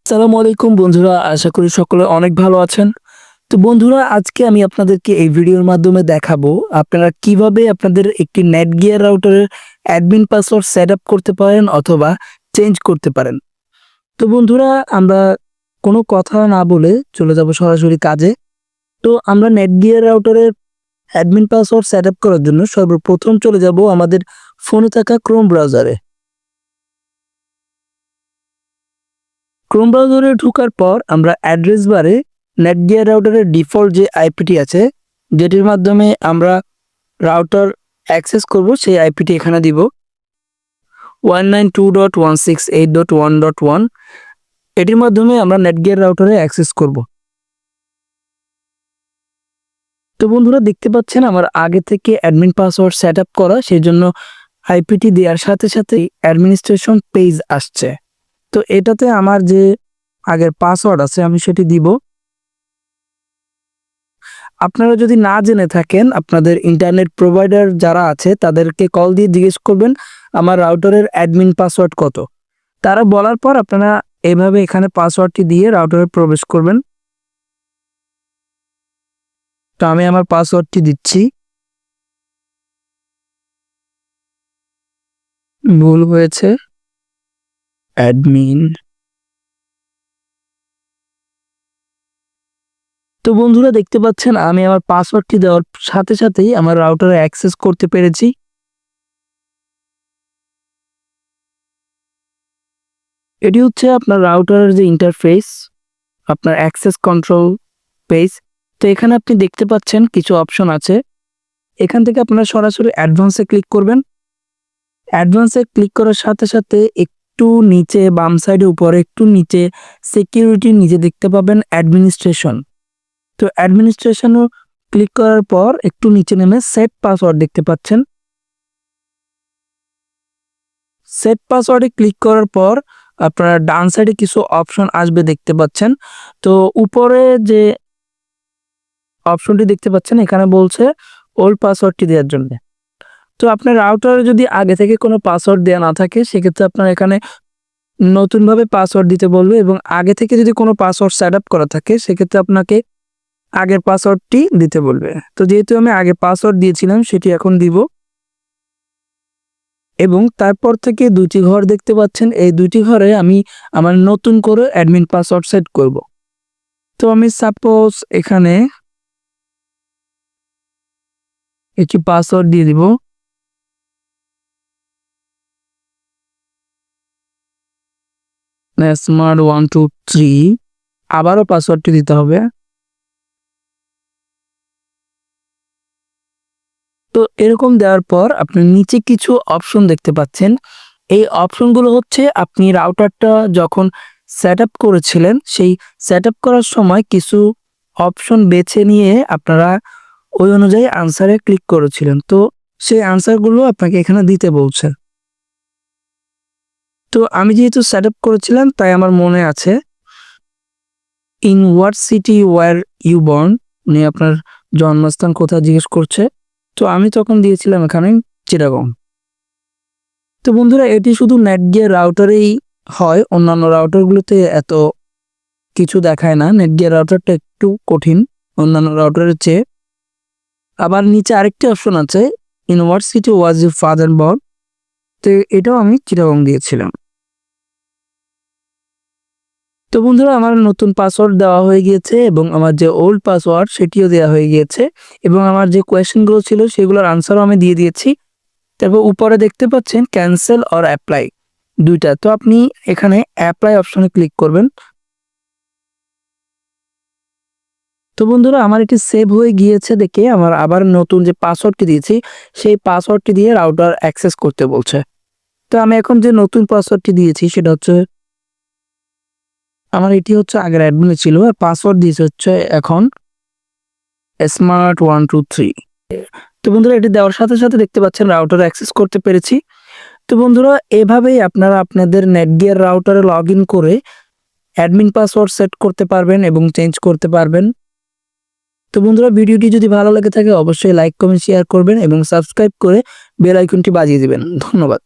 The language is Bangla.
আসসালামু আলাইকুম বন্ধুরা, আশা করি সকলে অনেক ভালো আছেন। তো বন্ধুরা, আজকে আমি আপনাদেরকে এই ভিডিওর মাধ্যমে দেখাবো আপনারা কিভাবে আপনাদের একটি নেটগিয়ার রাউটারের অ্যাডমিন পাসওয়ার্ড সেটআপ করতে পারেন অথবা চেঞ্জ করতে পারেন। তো বন্ধুরা, আমরা কোনো কথা না বলে চলে যাব সরাসরি কাজে। তো আমরা নেটগিয়ার রাউটারের অ্যাডমিন পাসওয়ার্ড সেটআপ করার জন্য সর্বপ্রথম চলে যাব আমাদের ফোনে থাকা ক্রোম ব্রাউজারে। ক্রোম ব্রাউজারে ঢোকার পর আমরা অ্যাড্রেস বারে নেটগিয়ার রাউটারের ডিফল্ট যে আইপিটি আছে, যেটির মাধ্যমে আমরা রাউটার অ্যাক্সেস করব, সেই আইপিটি এখানে দিব 192.168.1.1। এটির মাধ্যমে আমরা নেটগিয়ার রাউটারে অ্যাক্সেস করব। তো বন্ধুরা, দেখতে পাচ্ছেন আমার আগে থেকে অ্যাডমিন পাসওয়ার্ড সেট আপ করা, সেই জন্য আইপিটি দেওয়ার সাথে সাথেই অ্যাডমিনিস্ট্রেশন পেজ আসছে। তো এটাতে আমার যে আগের পাসওয়ার্ড আছে আমি সেটি দিব। আপনারা যদি না জেনে থাকেন, আপনাদের ইন্টারনেট প্রোভাইডার যারা আছে তাদেরকে কল দিয়ে জিজ্ঞেস করবেন আমার রাউটারের অ্যাডমিন পাসওয়ার্ড কত। তারা বলার পর আপনারা এভাবে এখানে পাসওয়ার্ডটি দিয়ে রাউটারে প্রবেশ করবেন। তো আমি আমার পাসওয়ার্ডটি দিচ্ছি। ভুল হয়েছে, অ্যাডমিন। তো বন্ধুরা, দেখতে পাচ্ছেন আমি আমার পাসওয়ার্ডটি দেওয়ার সাথে সাথেই আমার রাউটারে অ্যাক্সেস করতে পেরেছি। এটি হচ্ছে আপনার রাউটারের যে ইন্টারফেস, আপনার অ্যাক্সেস কন্ট্রোল পেজ। তো এখানে আপনি দেখতে পাচ্ছেন কিছু অপশন আছে। এখান থেকে আপনারা সরাসরি অ্যাডভান্সে ক্লিক করবেন। অ্যাডভান্সে ক্লিক করার সাথে সাথে একটু নিচে বাম সাইডে উপরে একটু নিচে সিকিউরিটির নিচে দেখতে পাবেন অ্যাডমিনিস্ট্রেশন। তো অ্যাডমিনিস্ট্রেশনও ক্লিক করার পর একটু নিচে নেমে সেট পাসওয়ার্ড দেখতে পাচ্ছেন। সেট পাসওয়ার্ডে ক্লিক করার পর আপনারা ডান সাইডে কিছু অপশন আসবে দেখতে পাচ্ছেন। তো উপরে যে অপশনটি দেখতে পাচ্ছেন এখানে বলছে ওল্ড পাসওয়ার্ডটি দেওয়ার জন্য। তো আপনার রাউটারে যদি আগে থেকে কোনো পাসওয়ার্ড দেওয়া না থাকে, সেক্ষেত্রে আপনার এখানে নতুনভাবে পাসওয়ার্ড দিতে বলবে, এবং আগে থেকে যদি কোনো পাসওয়ার্ড সেট আপ করা থাকে সেক্ষেত্রে আপনাকে আগের পাসওয়ার্ডটি দিতে বলবে। তো যেহেতু আমি আগে পাসওয়ার্ড দিয়েছিলাম সেটি এখন দিব, এবং তারপর থেকে দুটি ঘর দেখতে পাচ্ছেন। এই দুটি ঘরে আমি আমার নতুন করে অ্যাডমিন পাসওয়ার্ড সেট করব। তো আমি সাপোজ এখানে একটি পাসওয়ার্ড দিয়ে দিব। স্মার্ট 123, আবারও পাসওয়ার্ডটি দিতে হবে। তো এরকম দেওয়ার পর আপনি নিচে কিছু অপশন দেখতে পাচ্ছেন। এই অপশনগুলো হচ্ছে আপনি রাউটারটা যখন সেট আপ করেছিলেন সেই সেট আপ করার সময় কিছু অপশন বেছে নিয়ে আপনারা ওই অনুযায়ী আনসারে ক্লিক করেছিলেন। তো সেই আনসারগুলো আপনাকে এখানে দিতে বলছে। তো আমি যেহেতু সেট আপ করেছিলাম তাই আমার মনে আছে। In what city were you born, উনি আপনার জন্মস্থান কোথায় জিজ্ঞেস করছে। তো আমি তখন দিয়েছিলাম এখানে চিটাগং। তো বন্ধুরা, এটি শুধু নেটগিয়ার রাউটারেই হয়, অন্যান্য রাউটারগুলোতে এত কিছু দেখায় না। নেটগিয়ার রাউটারটা একটু কঠিন অন্যান্য রাউটারের চেয়ে। আবার নিচে আরেকটি অপশন আছে, in what city was your father born. তো এটাও আমি চিটাগং দিয়েছিলাম। তো বন্ধুরা, আমার নতুন পাসওয়ার্ড দেওয়া হয়ে গিয়েছে এবং আমার যে ওল্ড পাসওয়ার্ড সেটিও দেওয়া হয়ে গিয়েছে, এবং আমার যে কোয়েশ্চেনগুলো ছিল সেগুলোর আনসারও আমি দিয়ে দিয়েছি। তারপর উপরে দেখতে পাচ্ছেন ক্যান্সেল অর অ্যাপ্লাই দুইটা। তো আপনি এখানে অ্যাপ্লাই অপশনে ক্লিক করবেন। তো বন্ধুরা, আমার এটি সেভ হয়ে গিয়েছে দেখে আমার আবার নতুন যে পাসওয়ার্ডটি দিয়েছি সেই পাসওয়ার্ডটি দিয়ে রাউটার অ্যাক্সেস করতে বলছে। তো আমি এখন যে নতুন পাসওয়ার্ডটি দিয়েছি সেটা হচ্ছে, আমার এটি হচ্ছে আগের অ্যাডমিনে ছিল, আর পাসওয়ার্ড দিয়েছে হচ্ছে এখন স্মার্ট 123। তো বন্ধুরা, এটি দেওয়ার সাথে সাথে দেখতে পাচ্ছেন রাউটার অ্যাক্সেস করতে পেরেছি। তো বন্ধুরা, এভাবেই আপনারা আপনাদের নেটগিয়ার রাউটারে লগ ইন করে অ্যাডমিন পাসওয়ার্ড সেট করতে পারবেন এবং চেঞ্জ করতে পারবেন। তো বন্ধুরা, ভিডিওটি যদি ভালো লেগে থাকে অবশ্যই লাইক কমেন্ট শেয়ার করবেন এবং সাবস্ক্রাইব করে বেল আইকনটি বাজিয়ে দিবেন। ধন্যবাদ।